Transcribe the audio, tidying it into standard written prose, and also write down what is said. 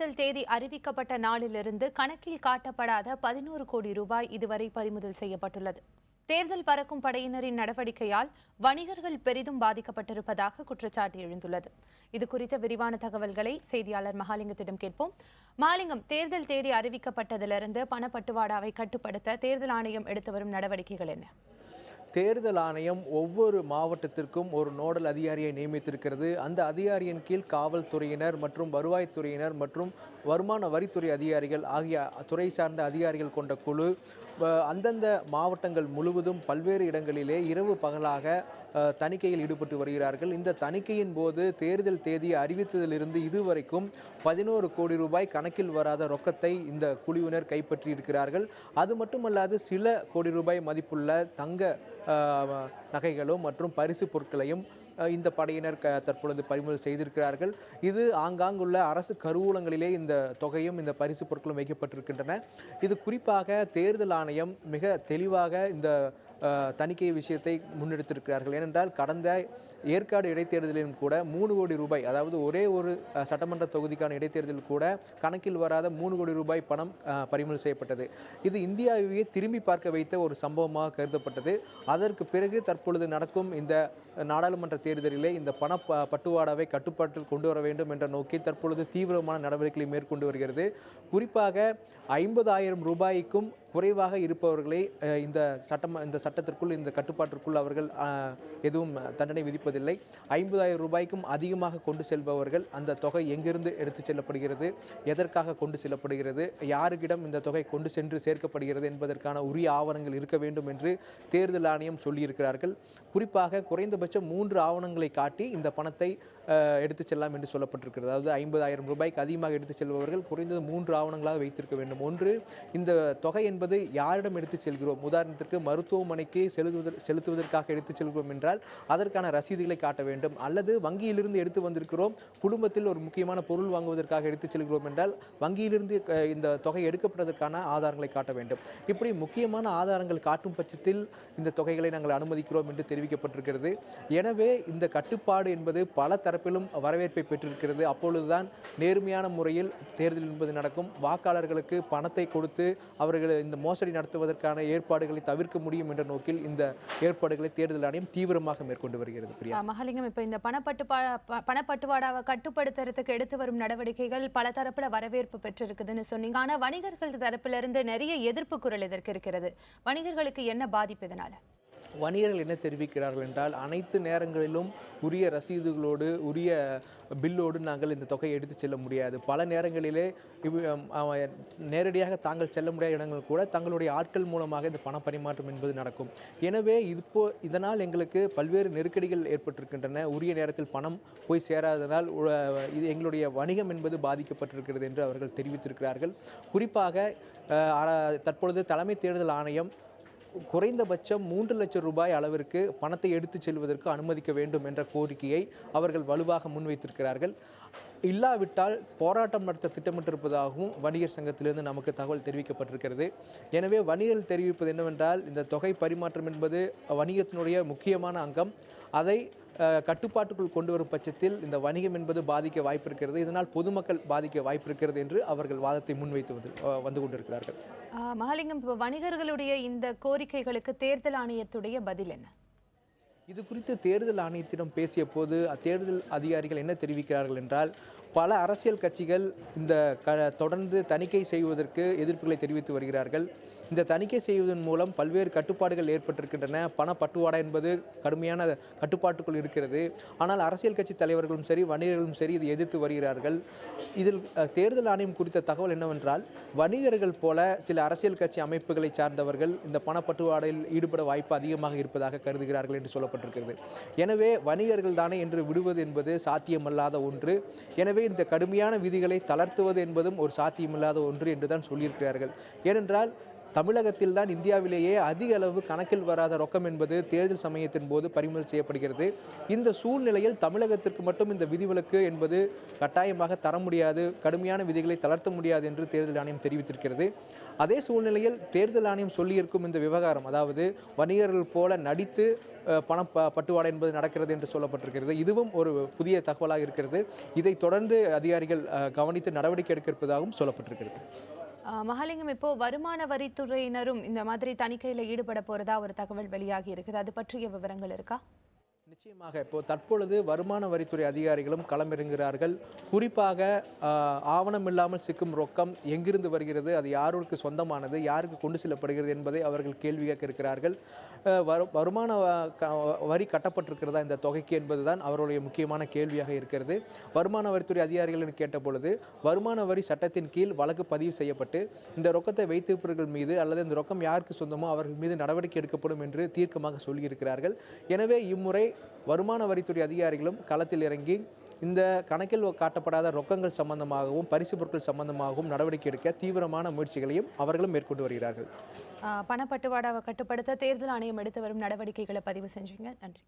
தேர்தல் தேதி அறிவிக்கப்பட்ட நாளிலிருந்து கணக்கில் காட்டப்படாத 11 கோடி ரூபாய் இதுவரை பறிமுதல் செய்யப்பட்டுள்ளது. தேர்தல் பறக்கும் படையினரின் நடவடிக்கையால் வணிகர்கள் பெரிதும் பாதிக்கப்பட்டிருப்பதாக குற்றச்சாட்டு எழுந்துள்ளது. இதுகுறித்த விரிவான தகவல்களை செய்தியாளர் மகாலிங்கத்திடம் கேட்போம். மகாலிங்கம், தேர்தல் தேதி அறிவிக்கப்பட்டதிலிருந்து பணப்பட்டுவாடாவை கட்டுப்படுத்த தேர்தல் ஆணையம் எடுத்து வரும் நடவடிக்கைகள் என்ன? தேர்தல் ஆணையம் ஒவ்வொரு மாவட்டத்திற்கும் ஒரு நோடல் அதிகாரியை நியமித்திருக்கிறது. அந்த அதிகாரியின் கீழ் காவல்துறையினர் மற்றும் வருவாய்த்துறையினர் மற்றும் வருமான வரித்துறை அதிகாரிகள் ஆகிய துறை சார்ந்த அதிகாரிகள் கொண்ட குழு அந்தந்த மாவட்டங்கள் முழுவதும் பல்வேறு இடங்களிலே இரவு பகலாக தணிக்கையில் ஈடுபட்டு வருகிறார்கள். இந்த தணிக்கையின் போது தேர்தல் தேதி அறிவித்ததிலிருந்து இதுவரைக்கும் 11 கோடி ரூபாய் கணக்கில் வராத ரொக்கத்தை இந்த குழுவினர் கைப்பற்றி இருக்கிறார்கள். அது மட்டுமல்லாது சில கோடி ரூபாய் மதிப்புள்ள தங்க நகைகளும் மற்றும் பரிசு பொருட்களையும் இந்த படையினர் தற்பொழுது பறிமுதல் செய்திருக்கிறார்கள். இது ஆங்காங்குள்ள அரசு கருவூலங்களிலே இந்த தொகையும் இந்த பரிசு பொருட்களும் வைக்கப்பட்டிருக்கின்றன. இது குறிப்பாக தேர்தல் ஆணையம் மிக தெளிவாக இந்த தணிக்கை விஷயத்தை முன்னெடுத்திருக்கிறார்கள். ஏனென்றால் கடந்த ஏற்காடு இடைத்தேர்தலிலும் கூட 3 கோடி ரூபாய், அதாவது ஒரே ஒரு சட்டமன்ற தொகுதிக்கான இடைத்தேர்தலில் கூட கணக்கில் வராத 3 கோடி ரூபாய் பணம் பறிமுதல் செய்யப்பட்டது. இது இந்தியாவையே திரும்பி பார்க்க வைத்த ஒரு சம்பவமாக கருதப்பட்டது. அதற்கு பிறகு தற்பொழுது நடக்கும் இந்த நாடாளுமன்ற தேர்தலிலே இந்த பண பட்டுவாடாவை கட்டுப்பாட்டில் கொண்டு வர வேண்டும் என்ற நோக்கி தற்பொழுது தீவிரமான நடவடிக்கைகளை மேற்கொண்டு வருகிறது. குறிப்பாக 50,000 ரூபாய்க்கும் குறைவாக இருப்பவர்களை இந்த சட்டத்திற்குள் இந்த கட்டுப்பாட்டிற்குள் அவர்கள் எதுவும் தண்டனை விதிப்பதில்லை. 50,000 ரூபாய்க்கும் அதிகமாக கொண்டு செல்பவர்கள் அந்த தொகை எங்கிருந்து எடுத்துச் செல்லப்படுகிறது, எதற்காக கொண்டு செல்லப்படுகிறது, யாருக்கிடம் இந்த தொகை கொண்டு சென்று சேர்க்கப்படுகிறது என்பதற்கான உரிய ஆவணங்கள் இருக்க வேண்டும் என்று தேர்தல் ஆணையம் சொல்லியிருக்கிறார்கள். குறிப்பாக குறைந்தபட்சம் 3 ஆவணங்களை காட்டி இந்த பணத்தை எடுத்துச் செல்லலாம் என்று சொல்லப்பட்டிருக்கிறது. அதாவது 50,000 ரூபாய்க்கு அதிகமாக எடுத்துச் செல்பவர்கள் குறைந்தது 3 ஆவணங்களாக வைத்திருக்க வேண்டும். ஒன்று, இந்த தொகை என்பது யாரிடம் எடுத்துச் செல்கிறோம், உதாரணத்திற்கு மருத்துவமனைக்கு செலுத்துவதற்காக எடுத்துச் செல்கிறோம் என்றால் அதற்கான ரசீதுகளை காட்ட வேண்டும். அல்லது வங்கியிலிருந்து எடுத்து வந்திருக்கிறோம், குடும்பத்தில் ஒரு முக்கியமான பொருள் வாங்குவதற்காக எடுத்துச் செல்கிறோம் என்றால் வங்கியிலிருந்து இந்த தொகை எடுக்கப்பட்டதற்கான ஆதாரங்களை காட்ட வேண்டும். இப்படி முக்கியமான ஆதாரங்கள் காட்டும் பட்சத்தில் இந்த தொகைகளை நாங்கள் அனுமதிக்கிறோம் என்று தெரிவிக்கப்பட்டிருக்கிறது. எனவே இந்த கட்டுப்பாடு என்பது பல தரப்பிலும் வரவேற்பை பெற்றிருக்கிறது. அப்பொழுதுதான் நேர்மையான முறையில் தேர்தல் என்பது நடக்கும். வாக்காளர்களுக்கு பணத்தை கொடுத்து அவர்கள் இந்த மோசடி நடத்துவதற்கான ஏற்பாடுகளை தவிர்க்க முடியும் என்ற நோக்கில் இந்த ஏற்பாடுகளை தேர்தல் ஆணையம் தீவிரமாக மேற்கொண்டு வருகிறது. பிரியா, மகாலிங்கம், இப்போ இந்த பணப்பட்டுவாடாவை கட்டுப்படுத்துறதுக்கு எடுத்து வரும் நடவடிக்கைகள் பல தரப்புல வரவேற்பு பெற்றிருக்குதுன்னு சொன்னீங்க. ஆனா வணிகர்கள் தரப்புல இருந்து நிறைய எதிர்ப்பு குரல் இதற்கு இருக்கிறது. வணிகர்களுக்கு என்ன பாதிப்பு இதனால? வணிகர்கள் என்ன தெரிவிக்கிறார்கள் என்றால், அனைத்து நேரங்களிலும் உரிய ரசீதுகளோடு உரிய பில்லோடு நாங்கள் இந்த தொகையை எடுத்து செல்ல முடியாது. பல நேரங்களிலே நேரடியாக தாங்கள் செல்ல முடியாத இடங்கள் கூட தங்களுடைய ஆட்கள் மூலமாக இந்த பண பரிமாற்றம் என்பது நடக்கும். எனவே இதனால் எங்களுக்கு பல்வேறு நெருக்கடிகள் ஏற்பட்டிருக்கின்றன. உரிய நேரத்தில் பணம் போய் சேராததால் இது எங்களுடைய வணிகம் என்பது பாதிக்கப்பட்டிருக்கிறது என்று அவர்கள் தெரிவித்திருக்கிறார்கள். குறிப்பாக தற்பொழுது தலைமை தேர்தல் ஆணையம் குறைந்தபட்சம் 3 லட்சம் ரூபாய் அளவிற்கு பணத்தை எடுத்துச் செல்வதற்கு அனுமதிக்க வேண்டும் என்ற கோரிக்கையை அவர்கள் வலுவாக முன்வைத்திருக்கிறார்கள். இல்லாவிட்டால் போராட்டம் நடத்த திட்டமிட்டிருப்பதாகவும் வணிகர் சங்கத்திலிருந்து நமக்கு தகவல் தெரிவிக்கப்பட்டிருக்கிறது. எனவே வணிகர்கள் தெரிவிப்பது என்னவென்றால், இந்த தொகை பரிமாற்றம் என்பது வணிகத்தினுடைய முக்கியமான அங்கம். அதை கட்டுப்பாட்டுக்குள் கொண்டு வரும் பட்சத்தில் இந்த வணிகம் என்பது பாதிக்க வாய்ப்பு இருக்கிறது. இதனால் பொதுமக்கள் பாதிக்க வாய்ப்பு இருக்கிறது என்று அவர்கள் வாதத்தை முன்வைத்து வந்து கொண்டிருக்கிறார்கள். மகாலிங்கம், வணிகர்களுடைய இந்த கோரிக்கைகளுக்கு தேர்தல் ஆணையத்துடைய பதில் என்ன? இது குறித்து தேர்தல் ஆணையத்திடம் பேசிய போது தேர்தல் அதிகாரிகள் என்ன தெரிவிக்கிறார்கள் என்றால், பல அரசியல் கட்சிகள் இந்த தொடர்ந்து தணிக்கை செய்வதற்கு எதிர்ப்புகளை தெரிவித்து வருகிறார்கள். இந்த தணிக்கை செய்வதன் மூலம் பல்வேறு கட்டுப்பாடுகள் ஏற்பட்டிருக்கின்றன. பண பட்டுவாடா என்பது கடுமையான கட்டுப்பாட்டுக்குள் இருக்கிறது. ஆனால் அரசியல் கட்சி தலைவர்களும் சரி, வணிகர்களும் சரி இதை எதிர்த்து வருகிறார்கள். இதில் தேர்தல் ஆணையம் குறித்த தகவல் என்னவென்றால், வணிகர்கள் போல சில அரசியல் கட்சி அமைப்புகளை சார்ந்தவர்கள் இந்த பண பட்டுவாடையில் ஈடுபட வாய்ப்பு அதிகமாக இருப்பதாக கருதுகிறார்கள் என்று சொல்லப்பட்டிருக்கிறது. எனவே வணிகர்கள் தானே என்று விடுவது என்பது சாத்தியமல்லாத ஒன்று. எனவே இந்த கடுமையான விதிகளை தளர்த்துவது என்பதும் ஒரு சாத்தியமில்லாத ஒன்று என்றுதான் சொல்லியிருக்கிறார்கள். ஏனென்றால் தமிழகத்தில் தான் இந்தியாவிலேயே அதிக அளவு கணக்கில் வராத ரொக்கம் என்பது தேர்தல் சமயத்தின் போது பறிமுதல் செய்யப்படுகிறது. இந்த சூழ்நிலையில் தமிழகத்திற்கு மட்டும் இந்த விதிவிலக்கு என்பது கட்டாயமாக தர முடியாது, கடுமையான விதிகளை தளர்த்த முடியாது என்று தேர்தல் ஆணையம் தெரிவித்திருக்கிறது. அதே சூழ்நிலையில் தேர்தல் ஆணையம் சொல்லியிருக்கும் இந்த விவகாரம், அதாவது வணிகர்கள் போல நடித்து பட்டுவாடா என்பது நடக்கிறது என்று சொல்லப்பட்டிருக்கிறது. இதுவும் ஒரு புதிய தகவலாக இருக்கிறது. இதை தொடர்ந்து அதிகாரிகள் கவனித்து நடவடிக்கை எடுக்க இருப்பதாகவும் சொல்லப்பட்டிருக்கிறது. மகாலிங்கம், இப்போ வருமான வரித்துறையினரும் இந்த மாதிரி தணிக்கையில் ஈடுபட போறதா ஒரு தகவல் வெளியாகி இருக்குது. அது பற்றிய விவரங்கள் இருக்கா? நிச்சயமாக இப்போ தற்பொழுது வருமான வரித்துறை அதிகாரிகளும் களமிறங்குகிறார்கள். குறிப்பாக ஆவணம் இல்லாமல் சிக்கும் ரொக்கம் எங்கிருந்து வருகிறது, அது யாருக்கு சொந்தமானது, யாருக்கு கொண்டு செல்லப்படுகிறது என்பதை அவர்கள் கேள்வி கேட்க இருக்கிறார்கள். வருமான வரி கட்டப்பட்டிருக்கிறதா இந்த தொகைக்கு என்பதுதான் அவருடைய முக்கியமான கேள்வியாக இருக்கிறது. வருமான வரித்துறை அதிகாரிகள் கேட்ட பொழுது வருமான வரி சட்டத்தின் கீழ் வழக்கு பதிவு செய்யப்பட்டு இந்த ரொக்கத்தை வைத்திருப்பவர்கள் மீது அல்லது இந்த ரொக்கம் யாருக்கு சொந்தமோ அவர்கள் மீது நடவடிக்கை எடுக்கப்படும் என்று தீர்க்கமாக சொல்லியிருக்கிறார்கள். எனவே இம்முறை வருமான வரித்துறை அதிகாரிகளும் களத்தில் இறங்கி இந்த கணக்கில் காட்டப்படாத ரொக்கங்கள் சம்பந்தமாகவும் பரிசு பொருட்கள் சம்பந்தமாகவும் நடவடிக்கை எடுக்க தீவிரமான முயற்சிகளையும் அவர்களும் மேற்கொண்டு வருகிறார்கள். பணப்பட்டுவாடாவை கட்டுப்படுத்த தேர்தல் ஆணையம் எடுத்து வரும் நடவடிக்கைகளை பதிவு செஞ்சீங்க. நன்றி.